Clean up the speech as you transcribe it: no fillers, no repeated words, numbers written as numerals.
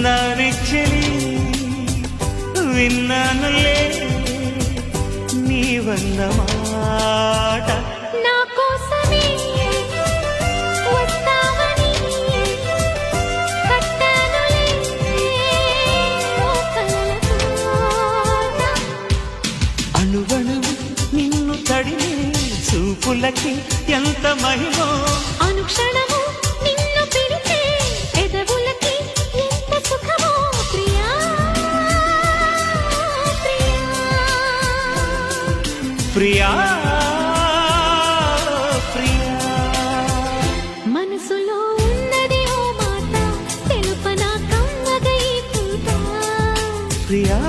నారిచ్చలి విన్నానులే నీవన్న మాట నా కోసమే వస్తావని కట్టానులే ఓ కలల అణువణువు నిన్ను తడిని చూపులకి ఎంత మహిమో అనుక్షణము నిన్ను పిలిచే ఎదవులకి ఎంత సుఖమో ప్రియా ప్రియా ప్రియా మనసులో ఉన్నది ఓ మాట తెలుపనా కమ్మగై పూట ప్రియా